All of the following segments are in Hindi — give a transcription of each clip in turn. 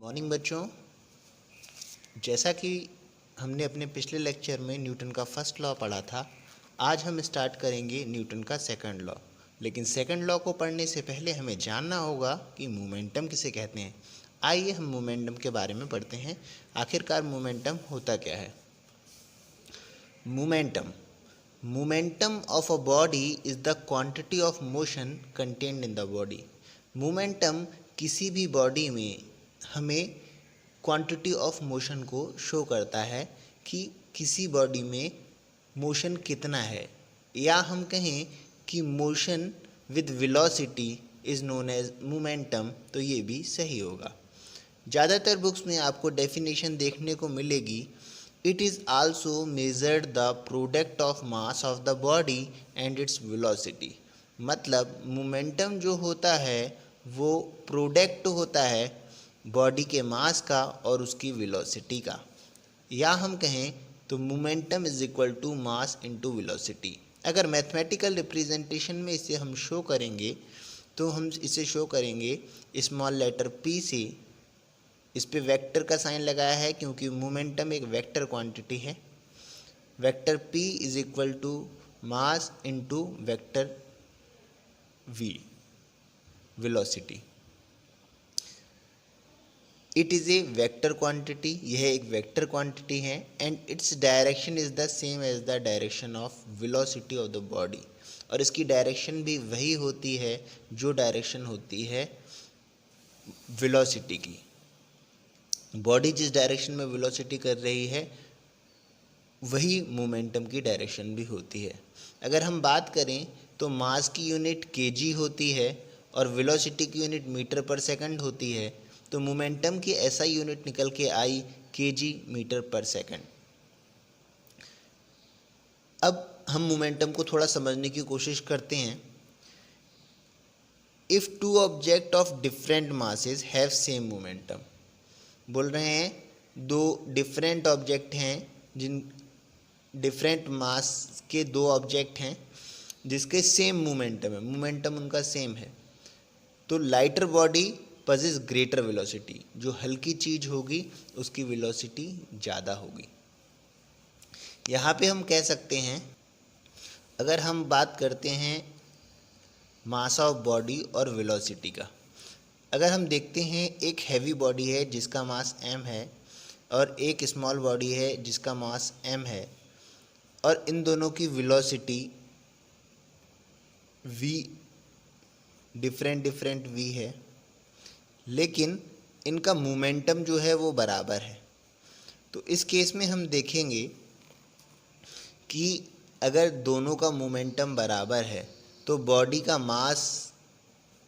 मॉर्निंग बच्चों, जैसा कि हमने अपने पिछले लेक्चर में न्यूटन का फर्स्ट लॉ पढ़ा था, आज हम स्टार्ट करेंगे न्यूटन का सेकंड लॉ। लेकिन सेकंड लॉ को पढ़ने से पहले हमें जानना होगा कि मोमेंटम किसे कहते हैं। आइए हम मोमेंटम के बारे में पढ़ते हैं। आखिरकार मोमेंटम होता क्या है। Momentum momentum of a body is the quantity of motion contained in the body. Momentum किसी भी बॉडी में हमें क्वांटिटी ऑफ मोशन को शो करता है कि किसी बॉडी में मोशन कितना है, या हम कहें कि motion with velocity is known as momentum, तो ये भी सही होगा। ज़्यादातर बुक्स में आपको डेफिनेशन देखने को मिलेगी, it is also measured the product of mass of the body and its velocity. मतलब मोमेंटम जो होता है वो प्रोडक्ट होता है बॉडी के मास का और उसकी वेलोसिटी का, या हम कहें तो momentum is equal to mass into velocity. अगर मैथमेटिकल रिप्रेजेंटेशन में इसे हम शो करेंगे तो हम इसे शो करेंगे स्मॉल लेटर p से। इस पे वेक्टर का साइन लगाया है क्योंकि मोमेंटम एक वेक्टर क्वांटिटी है। Vector p is equal to mass into vector v, velocity. It is a vector quantity, यह एक वेक्टर क्वांटिटी है, and its direction is the same as the direction of velocity of the body. और इसकी डायरेक्शन भी वही होती है जो डायरेक्शन होती है वेलोसिटी की। बॉडी जिस डायरेक्शन में वेलोसिटी कर रही है वही मोमेंटम की डायरेक्शन भी होती है। अगर हम बात करें तो मास की यूनिट केजी होती है और वेलोसिटी की यूनिट मीटर पर सेकंड होती है, तो मोमेंटम की ऐसा यूनिट निकल के आई केजी मीटर पर सेकंड। अब हम मोमेंटम को थोड़ा समझने की कोशिश करते हैं। If two object of different masses have same momentum, बोल रहे हैं दो डिफरेंट ऑब्जेक्ट हैं, जिन डिफरेंट मास के दो ऑब्जेक्ट हैं जिसके सेम मोमेंटम है, मोमेंटम उनका सेम है, तो lighter body possess greater velocity. जो हल्की चीज़ होगी उसकी वेलोसिटी ज़्यादा होगी। यहाँ पे हम कह सकते हैं, अगर हम बात करते हैं मास ऑफ बॉडी और वेलोसिटी का, अगर हम देखते हैं एक हैवी बॉडी है जिसका मास m है और एक स्मॉल बॉडी है जिसका मास m है, और इन दोनों की वेलोसिटी v डिफरेंट v है, लेकिन इनका मोमेंटम जो है वो बराबर है। तो इस केस में हम देखेंगे कि अगर दोनों का मोमेंटम बराबर है तो बॉडी का मास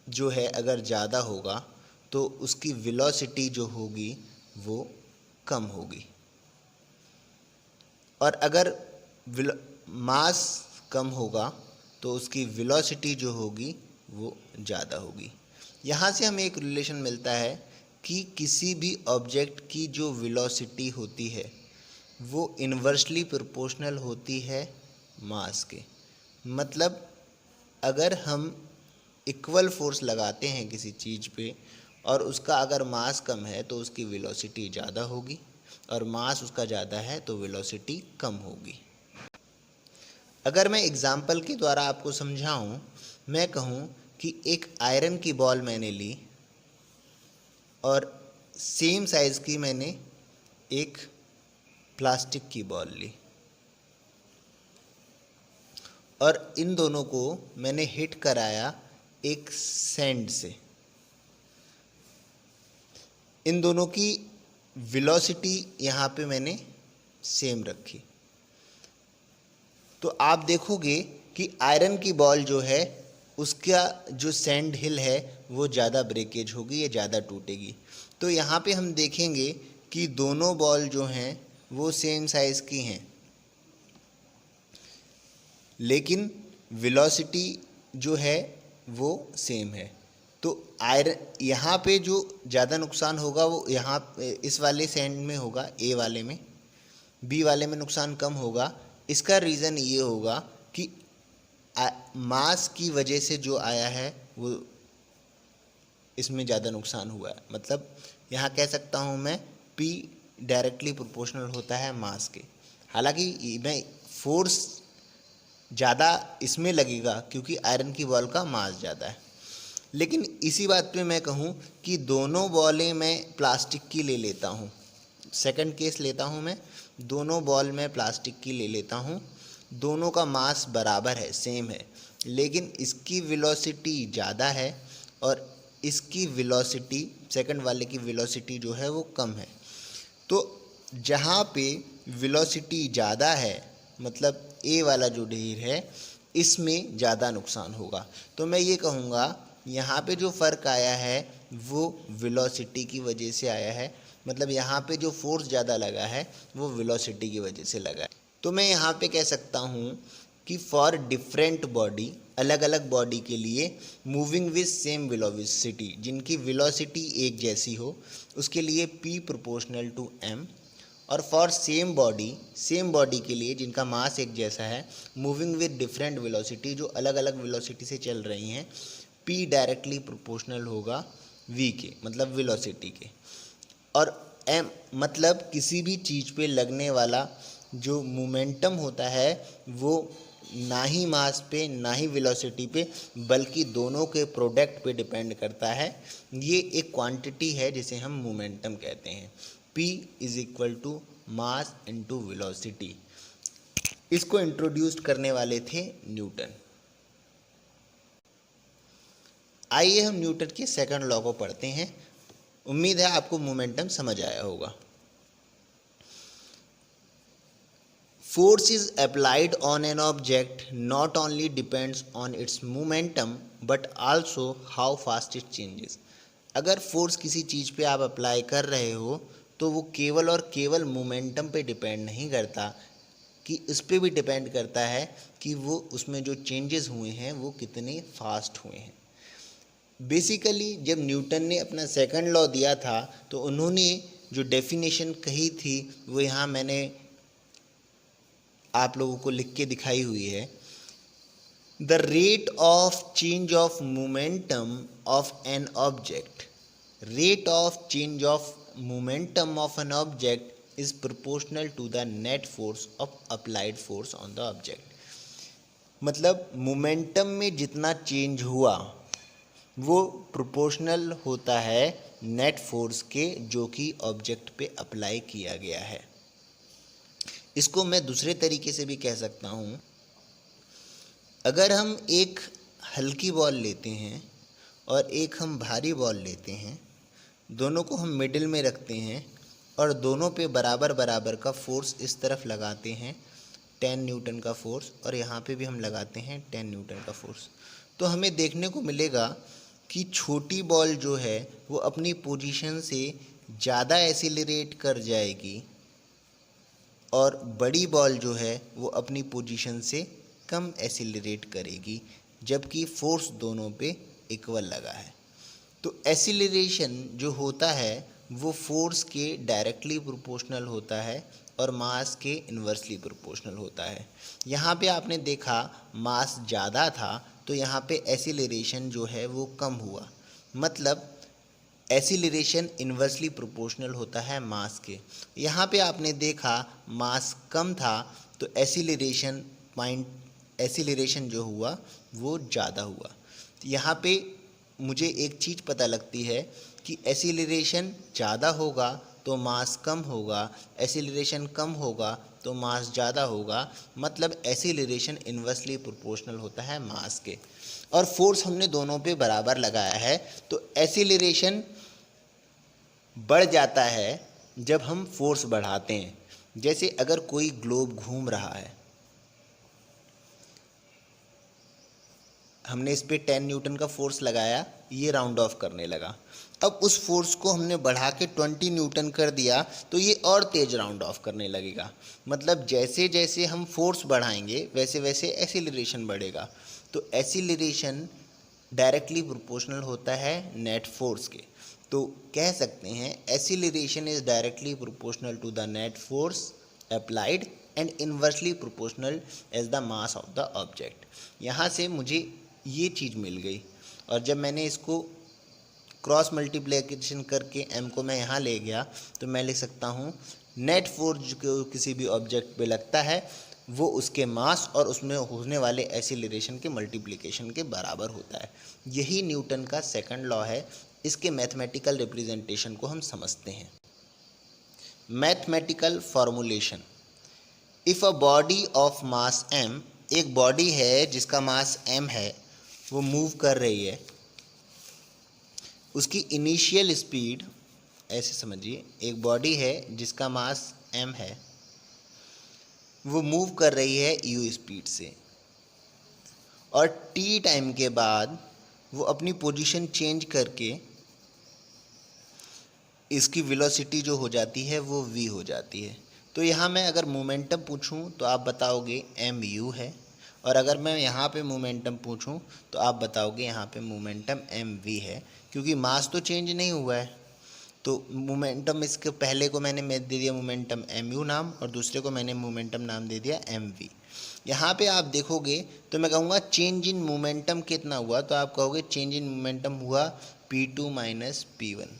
जो है अगर ज़्यादा होगा तो उसकी वेलोसिटी जो होगी वो कम होगी, और अगर मास कम होगा तो उसकी वेलोसिटी जो होगी वो ज़्यादा होगी। यहाँ से हमें एक रिलेशन मिलता है कि किसी भी ऑब्जेक्ट की जो वेलोसिटी होती है वो इन्वर्सली प्रोपोर्शनल होती है मास के। मतलब अगर हम इक्वल फोर्स लगाते हैं किसी चीज़ पे और उसका अगर मास कम है तो उसकी वेलोसिटी ज़्यादा होगी, और मास उसका ज़्यादा है तो वेलोसिटी कम होगी। अगर मैं एग्ज़ाम्पल के द्वारा आपको समझाऊं, मैं कहूं कि एक आयरन की बॉल मैंने ली और सेम साइज़ की मैंने एक प्लास्टिक की बॉल ली, और इन दोनों को मैंने हिट कराया एक सैंड से। इन दोनों की वेलोसिटी यहाँ पे मैंने सेम रखी, तो आप देखोगे कि आयरन की बॉल जो है उसका जो सैंड हिल है वो ज़्यादा ब्रेकेज होगी, ये ज़्यादा टूटेगी। तो यहाँ पे हम देखेंगे कि दोनों बॉल जो हैं वो सेम साइज़ की हैं, लेकिन वेलोसिटी जो है वो सेम है। तो आयरन यहाँ पे जो ज़्यादा नुकसान होगा वो यहाँ इस वाले सैंड में होगा, ए वाले में, बी वाले में नुकसान कम होगा। इसका रीज़न ये होगा कि मास की वजह से जो आया है वो इसमें ज़्यादा नुकसान हुआ है। मतलब यहाँ कह सकता हूँ मैं P डायरेक्टली प्रोपोर्शनल होता है मास के। हालांकि मैं फोर्स ज़्यादा इसमें लगेगा क्योंकि आयरन की बॉल का मास ज़्यादा है, लेकिन इसी बात पे मैं कहूँ कि दोनों बॉलें मैं प्लास्टिक की ले लेता हूँ, सेकंड केस लेता हूँ मैं, दोनों बॉल मैं प्लास्टिक की ले लेता हूँ, दोनों का मास बराबर है, सेम है, लेकिन इसकी वेलोसिटी ज़्यादा है और इसकी वेलोसिटी, सेकंड वाले की वेलोसिटी जो है वो कम है। तो जहाँ पे वेलोसिटी ज़्यादा है, मतलब ए वाला जो ढेर है इसमें ज़्यादा नुकसान होगा। तो मैं ये कहूँगा यहाँ पे जो फ़र्क आया है वो वेलोसिटी की वजह से आया है, मतलब यहाँ पे जो फोर्स ज़्यादा लगा है वो वेलोसिटी की वजह से लगा है। तो मैं यहाँ पे कह सकता हूँ कि फॉर डिफरेंट बॉडी, अलग अलग बॉडी के लिए मूविंग विद सेम वेलोसिटी, जिनकी वेलोसिटी एक जैसी हो, उसके लिए P प्रोपोर्शनल टू M, और फॉर सेम बॉडी के लिए जिनका मास एक जैसा है, मूविंग विद डिफरेंट वेलोसिटी, जो अलग अलग वेलोसिटी से चल रही हैं, P डायरेक्टली प्रोपोर्शनल होगा V के, मतलब वेलोसिटी के, और M मतलब किसी भी चीज़ पे लगने वाला जो मोमेंटम होता है वो ना ही मास पे ना ही वेलोसिटी पे, बल्कि दोनों के प्रोडक्ट पे डिपेंड करता है। ये एक क्वांटिटी है जिसे हम मोमेंटम कहते हैं। P is equal to mass into velocity. इसको इंट्रोड्यूस करने वाले थे न्यूटन। आइए हम न्यूटन के सेकंड लॉ को पढ़ते हैं। उम्मीद है आपको मोमेंटम समझ आया होगा। Force is applied on an object not only depends on its momentum but also how fast it changes। अगर फोर्स किसी चीज़ पे आप अप्लाई कर रहे हो तो वो केवल और केवल मोमेंटम पे डिपेंड नहीं करता, कि उस पर भी डिपेंड करता है कि वो उसमें जो चेंजेस हुए हैं वो कितने फास्ट हुए हैं। बेसिकली जब न्यूटन ने अपना सेकंड लॉ दिया था तो उन्होंने जो डेफिनेशन कही थी वो यहाँ मैंने आप लोगों को लिख के दिखाई हुई है। The rate of change of momentum of an object, rate of change of momentum of an object is proportional to the net force of applied force on the object. मतलब मोमेंटम में जितना चेंज हुआ वो प्रोपोर्शनल होता है नेट फोर्स के, जो कि ऑब्जेक्ट पे अप्लाई किया गया है। इसको मैं दूसरे तरीके से भी कह सकता हूँ, अगर हम एक हल्की बॉल लेते हैं और एक हम भारी बॉल लेते हैं, दोनों को हम मिडिल में रखते हैं और दोनों पे बराबर बराबर का फोर्स इस तरफ लगाते हैं 10 न्यूटन का फोर्स, और यहाँ पे भी हम लगाते हैं 10 न्यूटन का फोर्स, तो हमें देखने को मिलेगा कि छोटी बॉल जो है वो अपनी पोजीशन से ज़्यादा एक्सीलरेट कर जाएगी और बड़ी बॉल जो है वो अपनी पोजीशन से कम एक्सीलरेट करेगी, जबकि फोर्स दोनों पे इक्वल लगा है। तो एक्सीलरेशन जो होता है वो फोर्स के डायरेक्टली प्रोपोर्शनल होता है और मास के इन्वर्सली प्रोपोर्शनल होता है। यहाँ पे आपने देखा मास ज़्यादा था तो यहाँ पे एक्सीलरेशन जो है वो कम हुआ, मतलब एक्सीलरेशन इन्वर्सली प्रोपोर्शनल होता है मास के। यहाँ पे आपने देखा मास कम था तो एक्सीलरेशन जो हुआ वो ज़्यादा हुआ। यहाँ पे मुझे एक चीज़ पता लगती है कि एक्सीलरेशन ज़्यादा होगा तो मास कम होगा, एक्सीलरेशन कम होगा तो मास ज़्यादा होगा, मतलब एक्सीलरेशन इन्वर्सली प्रोपोर्शनल होता है मास के। और फोर्स हमने दोनों पे बराबर लगाया है तो एक्सीलरेशन बढ़ जाता है जब हम फोर्स बढ़ाते हैं। जैसे अगर कोई ग्लोब घूम रहा है, हमने इस पे 10 न्यूटन का फोर्स लगाया, ये राउंड ऑफ करने लगा, अब उस फोर्स को हमने बढ़ा के 20 न्यूटन कर दिया तो ये और तेज राउंड ऑफ करने लगेगा। मतलब जैसे जैसे हम फोर्स बढ़ाएंगे वैसे वैसे एक्सीलरेशन बढ़ेगा। तो एक्सीलरेशन डायरेक्टली प्रोपोर्शनल होता है नेट फोर्स के। तो कह सकते हैं acceleration is directly proportional to the net force applied and inversely proportional as the mass of the object. यहाँ से मुझे ये चीज़ मिल गई, और जब मैंने इसको क्रॉस मल्टीप्लिकेशन करके m को मैं यहाँ ले गया तो मैं लिख सकता हूँ नेट फोर्स जो किसी भी ऑब्जेक्ट पे लगता है वो उसके मास और उसमें होने वाले एक्सीलरेशन के मल्टीप्लिकेशन के बराबर होता है। यही न्यूटन का सेकंड लॉ है। इसके मैथमेटिकल रिप्रेजेंटेशन को हम समझते हैं। Mathematical formulation, if a body of mass m, एक बॉडी है जिसका मास m है, वो मूव कर रही है, उसकी इनिशियल स्पीड, ऐसे समझिए एक बॉडी है जिसका मास m है, वो मूव कर रही है u स्पीड से, और t टाइम के बाद वो अपनी पोजीशन चेंज करके इसकी वेलोसिटी जो हो जाती है वो v हो जाती है। तो यहाँ मैं अगर मोमेंटम पूछूं तो आप बताओगे mu है, और अगर मैं यहाँ पे मोमेंटम पूछूं तो आप बताओगे यहाँ पे मोमेंटम mv है, क्योंकि मास तो चेंज नहीं हुआ है। तो मोमेंटम, इसके पहले को मैंने दे दिया मोमेंटम mu नाम और दूसरे को मैंने मोमेंटम नाम दे दिया mv। यहाँ पे आप देखोगे तो मैं कहूँगा चेंज इन मोमेंटम कितना हुआ, तो आप कहोगे चेंज इन मोमेंटम हुआ p2 minus p1,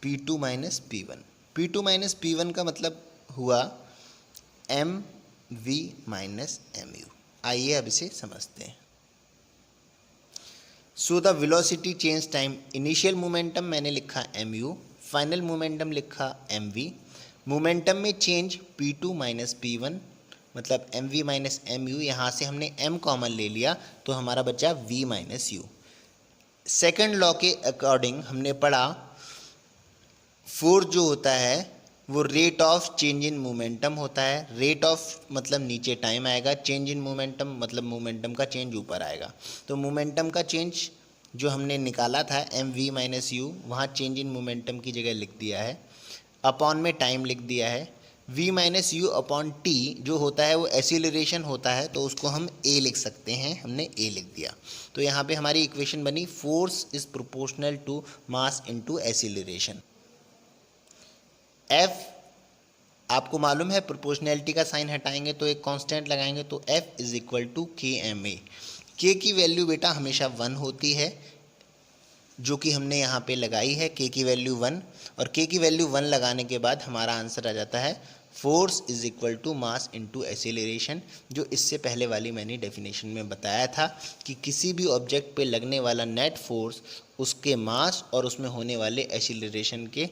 p2 minus p1। p2 minus p1 का मतलब हुआ mv माइनस mu। आइए अब इसे समझते हैं। So the velocity change time, initial momentum मैंने लिखा mu, फाइनल मोमेंटम लिखा mv। मोमेंटम में चेंज p2 माइनस p1 मतलब mv माइनस mu, यहाँ से हमने m कॉमन ले लिया तो हमारा बचा v minus u। Second law के अकॉर्डिंग हमने पढ़ा फोर्स जो होता है वो rate of change in momentum होता है। रेट ऑफ मतलब नीचे टाइम आएगा, चेंज इन मोमेंटम मतलब मोमेंटम का चेंज ऊपर आएगा। तो मोमेंटम का चेंज जो हमने निकाला था mv माइनस u, वहाँ चेंज इन मोमेंटम की जगह लिख दिया है, अपॉन में टाइम लिख दिया है। v minus U upon t जो होता है वो एक्सीलरेशन होता है, तो उसको हम a लिख सकते हैं, हमने a लिख दिया। तो यहाँ पे हमारी इक्वेशन बनी force is proportional to mass into acceleration. f आपको मालूम है प्रोपोर्शनैलिटी का साइन हटाएंगे तो एक कांस्टेंट लगाएंगे, तो f is equal to KMA। k की वैल्यू बेटा हमेशा 1 होती है, जो कि हमने यहाँ पे लगाई है k की वैल्यू 1, और k की वैल्यू 1 लगाने के बाद हमारा आंसर आ जाता है force is equal to mass into acceleration, जो इससे पहले वाली मैंने डेफिनेशन में बताया था कि किसी भी ऑब्जेक्ट पे लगने वाला नेट फोर्स उसके मास और उसमें होने वाले एक्सीलरेशन के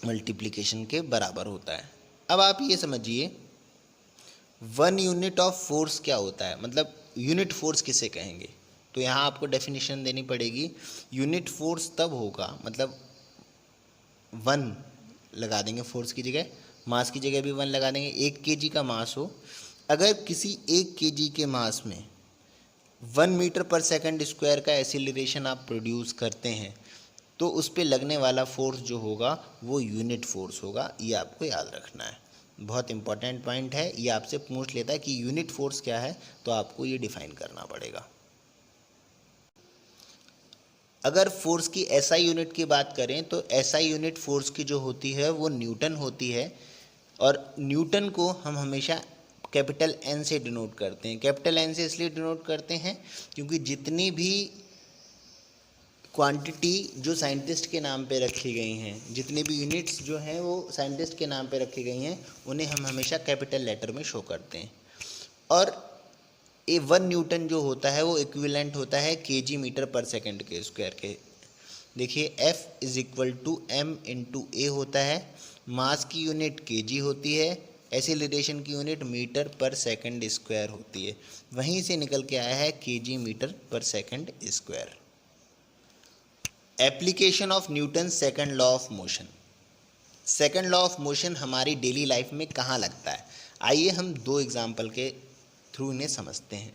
मल्टीप्लिकेशन के बराबर होता है। अब आप ये समझिए 1 यूनिट ऑफ फोर्स क्या होता है, मतलब यूनिट फोर्स किसे कहेंगे। तो यहाँ आपको डेफिनेशन देनी पड़ेगी। यूनिट फोर्स तब होगा, मतलब 1 लगा देंगे फोर्स की जगह, मास की जगह भी 1 लगा देंगे। 1 kg का मास हो, अगर किसी 1 kg के मास में 1 मीटर पर सेकंड स्क्वायर का एक्सीलरेशन आप प्रोड्यूस करते हैं तो उस पे लगने वाला फोर्स जो होगा वो यूनिट फोर्स होगा। ये आपको याद रखना है, बहुत इंपॉर्टेंट पॉइंट है। ये आपसे पूछ लेता है कि यूनिट फोर्स क्या है, तो आपको ये डिफाइन करना पड़ेगा। अगर फोर्स की एसआई यूनिट की बात करें तो एसआई यूनिट फोर्स की जो होती है वो न्यूटन होती है, और न्यूटन को हम हमेशा कैपिटल एन से डिनोट करते हैं। कैपिटल एन से इसलिए डिनोट करते हैं क्योंकि जितनी भी क्वांटिटी जो साइंटिस्ट के नाम पे रखी गई हैं, जितनी भी यूनिट्स जो हैं वो साइंटिस्ट के नाम पे रखी गई हैं, उन्हें हम हमेशा कैपिटल लेटर में शो करते हैं। और 1 न्यूटन जो होता है वो इक्विवेलेंट होता है kg मीटर पर सेकंड के स्क्वायर के। देखिए F is equal to m into A होता है, मास की यूनिट kg होती है, एक्सीलरेशन की unit metre per second square होती है। वहीं से निकल के आया है kg metre per second square. Application of Newton second law of motion. Second law of motion हमारी डेली लाइफ में कहाँ लगता है, आइए हम 2 एग्जाम्पल के थ्रू इन्हें समझते हैं।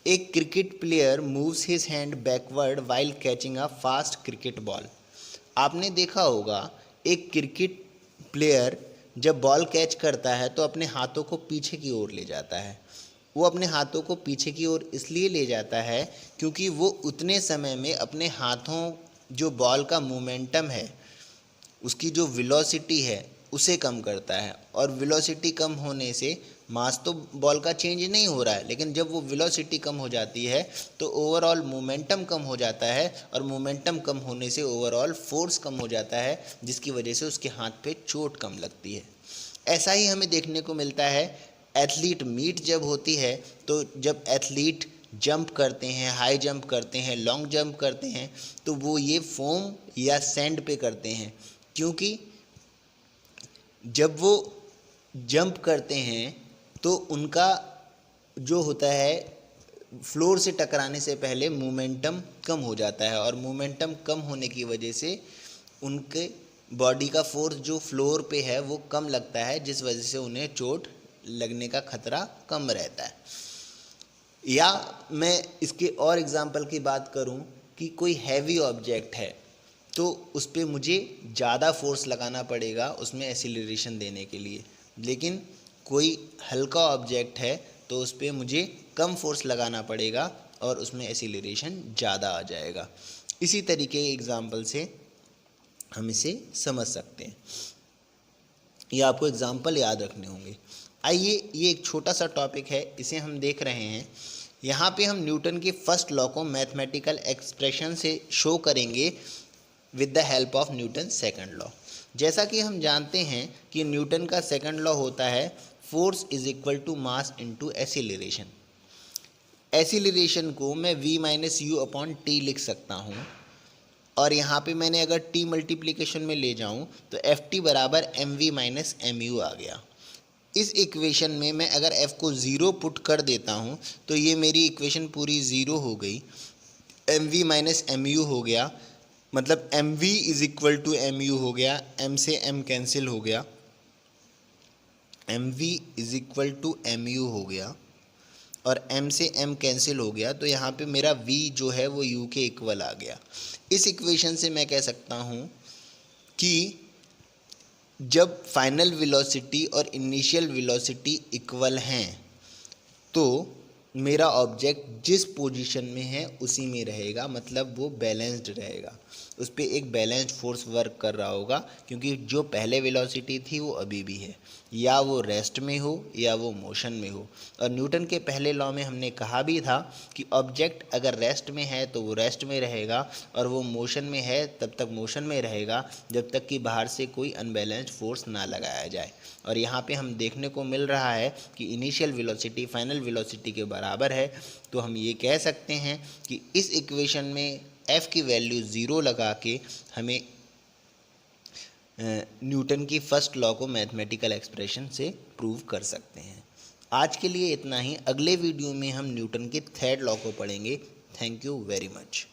एक cricket player moves his hand backward while catching a fast cricket ball. आपने देखा होगा एक क्रिकेट प्लेयर जब बॉल कैच करता है तो अपने हाथों को पीछे की ओर ले जाता है। वो अपने हाथों को पीछे की ओर इसलिए ले जाता है क्योंकि वो उतने समय में अपने हाथों जो बॉल का मोमेंटम है, उसकी जो वेलोसिटी है उसे कम करता है, और वेलोसिटी कम होने से मास तो बॉल का चेंज नहीं हो रहा है, लेकिन जब वो वेलोसिटी कम हो जाती है तो ओवरऑल मोमेंटम कम हो जाता है, और मोमेंटम कम होने से ओवरऑल फोर्स कम हो जाता है, जिसकी वजह से उसके हाथ पे चोट कम लगती है। ऐसा ही हमें देखने को मिलता है एथलीट मीट जब होती है, तो जब एथलीट जंप करते हैं, हाई जंप करते हैं, लॉन्ग जंप करते हैं, तो वो ये फोम या सैंड पे करते हैं, क्योंकि जब वो जंप करते हैं तो उनका जो होता है फ्लोर से टकराने से पहले मोमेंटम कम हो जाता है, और मोमेंटम कम होने की वजह से उनके बॉडी का फोर्स जो फ्लोर पे है वो कम लगता है, जिस वजह से उन्हें चोट लगने का खतरा कम रहता है। या मैं इसके और एग्जांपल की बात करूं कि कोई हैवी ऑब्जेक्ट है तो उस पर मुझे ज़्यादा फोर्स लगाना पड़ेगा उसमें एक्सीलरेशन देने के लिए, लेकिन कोई हल्का ऑब्जेक्ट है तो उस पर मुझे कम फोर्स लगाना पड़ेगा और उसमें एक्सीलरेशन ज़्यादा आ जाएगा। इसी तरीके के एग्जांपल से हम इसे समझ सकते हैं। ये आपको एग्जांपल याद रखने होंगे। आइए, ये एक छोटा सा टॉपिक है, इसे हम देख रहे हैं। यहाँ पे हम न्यूटन के फर्स्ट लॉ को मैथमेटिकल एक्सप्रेशन से शो करेंगे with the help of Newton second law. जैसा कि हम जानते हैं कि न्यूटन का सेकंड लॉ होता है force is equal to mass into acceleration. Acceleration को मैं v minus U upon T लिख सकता हूँ, और यहाँ पे मैंने अगर t मल्टीप्लिकेशन में ले जाऊँ तो एफ टी बराबर M V minus M U आ गया। इस इक्वेशन में मैं अगर f को ज़ीरो पुट कर देता हूँ तो ये मेरी इक्वेशन पूरी ज़ीरो हो गई, M V minus M U हो गया, मतलब M V is equal to M U हो गया, एम से एम कैंसिल हो गया, M V is equal to M U हो गया, और m से m कैंसिल हो गया, तो यहाँ पे मेरा v जो है वो u के इक्वल आ गया। इस इक्वेशन से मैं कह सकता हूँ कि जब फाइनल वेलोसिटी और इनिशियल वेलोसिटी इक्वल हैं तो मेरा ऑब्जेक्ट जिस पोजीशन में है उसी में रहेगा, मतलब वो बैलेंस्ड रहेगा, उस पर एक बैलेंस्ड फोर्स वर्क कर रहा होगा, क्योंकि जो पहले वेलोसिटी थी वो अभी भी है, या वो रेस्ट में हो या वो मोशन में हो। और न्यूटन के पहले लॉ में हमने कहा भी था कि ऑब्जेक्ट अगर रेस्ट में है तो वो रेस्ट में रहेगा, और वो मोशन में है तब तक मोशन में रहेगा जब तक कि बाहर से कोई अनबैलेंस्ड फोर्स ना लगाया जाए। और यहाँ पे हम देखने को मिल रहा है कि इनिशियल वेलोसिटी फाइनल वेलोसिटी के बराबर है, तो हम ये कह सकते हैं कि इस इक्वेशन में f की वैल्यू ज़ीरो लगा के हमें न्यूटन की फर्स्ट लॉ को मैथमेटिकल एक्सप्रेशन से प्रूव कर सकते हैं। आज के लिए इतना ही। अगले वीडियो में हम न्यूटन के थर्ड लॉ को पढ़ेंगे। Thank you very much.